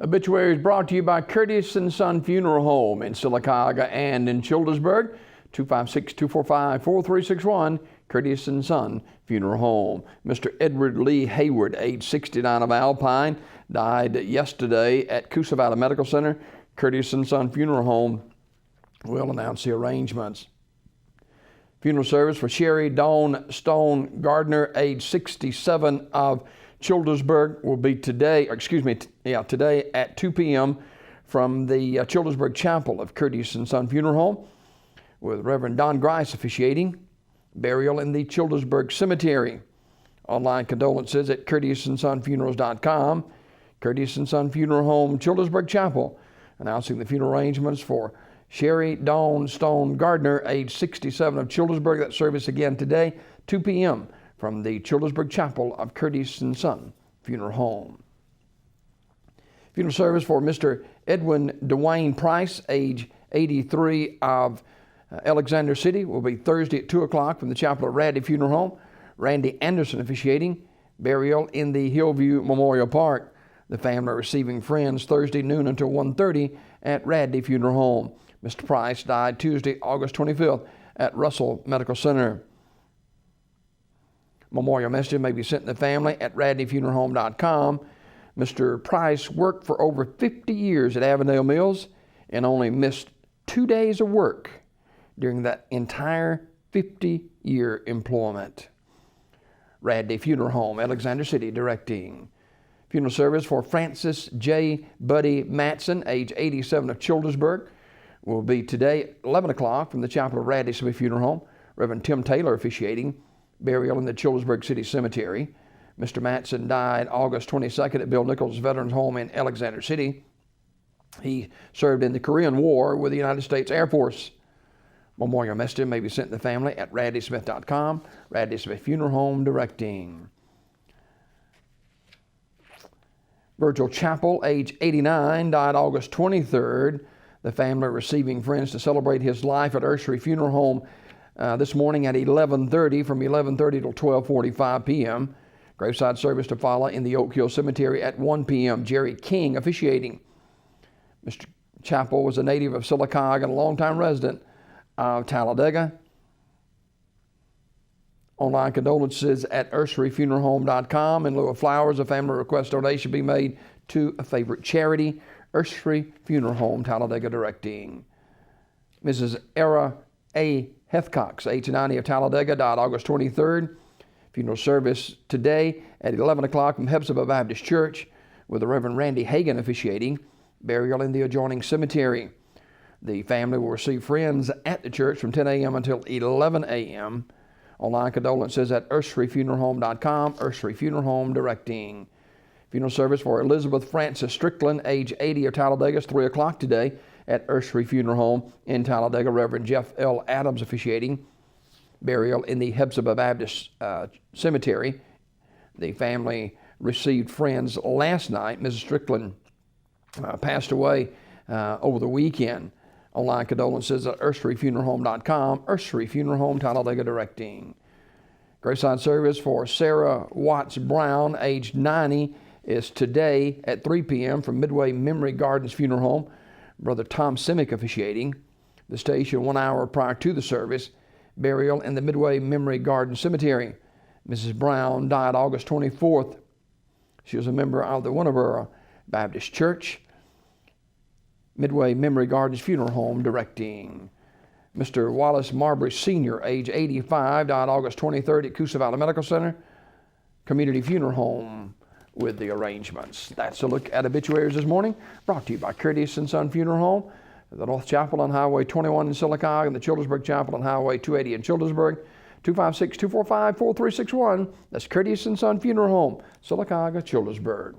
Obituaries brought to you by Curtis & Son Funeral Home in Sylacauga and in Childersburg. 256-245-4361, Curtis & Son Funeral Home. Mr. Edward Lee Hayward, age 69, of Alpine, died yesterday at Coosa Valley Medical Center. Curtis & Son Funeral Home will announce the arrangements. Funeral service for Sherry Dawn Stone Gardner, age 67, of Childersburg, will be today at 2 p.m. from the Childersburg Chapel of Curtis & Son Funeral Home, with Reverend Don Grice officiating. Burial in the Childersburg Cemetery. Online condolences at curtissonsonfunerals.com. Curtis & Son Funeral Home, Childersburg Chapel, announcing the funeral arrangements for Sherry Dawn Stone Gardner, age 67, of Childersburg. That service again today, 2 p.m. from the Childersburg Chapel of Curtis & Son Funeral Home. Funeral service for Mr. Edwin Dwayne Price, age 83, of Alexander City, will be Thursday at 2 o'clock from the Chapel of Radley Funeral Home. Randy Anderson officiating. Burial in the Hillview Memorial Park. The family receiving friends Thursday noon until 1:30 at Radley Funeral Home. Mr. Price died Tuesday, August 25th at Russell Medical Center. Memorial message may be sent to the family at radleyfuneralhome.com. Mr. Price worked for over 50 years at Avondale Mills and only missed 2 days of work during that entire 50-year employment. Radley Funeral Home, Alexander City, directing. Funeral service for Francis J. Buddy Matson, age 87, of Childersburg, will be today at 11 o'clock from the Chapel of Radley Smith Funeral Home. Reverend Tim Taylor officiating. Burial in the Childersburg City Cemetery. Mr. Matson died August 22nd at Bill Nichols Veterans Home in Alexander City. He served in the Korean War with the United States Air Force. Memorial message may be sent to the family at radleysmith.com. Radley Smith Funeral Home, directing. Virgil Chappell, age 89, died August 23rd. The family receiving friends to celebrate his life at Ursery Funeral Home this morning at 11:30, from 11:30 till 12:45 p.m. Graveside service to follow in the Oak Hill Cemetery at 1 p.m. Jerry King officiating. Mr. Chappell was a native of Sylacauga and a longtime resident of Talladega. Online condolences at urseryfuneralhome.com. In lieu of flowers, a family request donation be made to a favorite charity. Ursery Funeral Home, Talladega, directing. Mrs. Era A. Hethcox, age 90, of Talladega, died August 23rd. Funeral service today at 11 o'clock from Hephzibah Baptist Church, with the Reverend Randy Hagan officiating. Burial in the adjoining cemetery. The family will receive friends at the church from 10 a.m. until 11 a.m. Online condolences at urseryfuneralhome.com. Ursery Funeral Home, directing. Funeral service for Elizabeth Frances Strickland, age 80, of Talladega, is 3 o'clock today at Ursery Funeral Home in Talladega. Reverend Jeff L. Adams officiating. Burial in the Hephzibah Baptist Cemetery. The family received friends last night. Mrs. Strickland passed away over the weekend. Online condolences at urseryfuneralhome.com. Ursery Funeral Home, Talladega, directing. Graveside service for Sarah Watts Brown, age 90, is today at 3 p.m. from Midway Memory Gardens Funeral Home. Brother Tom Simick officiating. The station 1 hour prior to the service. Burial in the Midway Memory Garden Cemetery. Mrs. Brown died August 24th. She was a member of the Winneboro Baptist Church. Midway Memory Gardens Funeral Home, directing. Mr. Wallace Marbury Sr., age 85, died August 23rd at Coosa Valley Medical Center Community Funeral Home, with the arrangements. That's a look at obituaries this morning, brought to you by Curtis & Son Funeral Home, the North Chapel on Highway 21 in Sylacauga, and the Childersburg Chapel on Highway 280 in Childersburg. 256-245-4361. That's Curtis & Son Funeral Home, Sylacauga, Childersburg.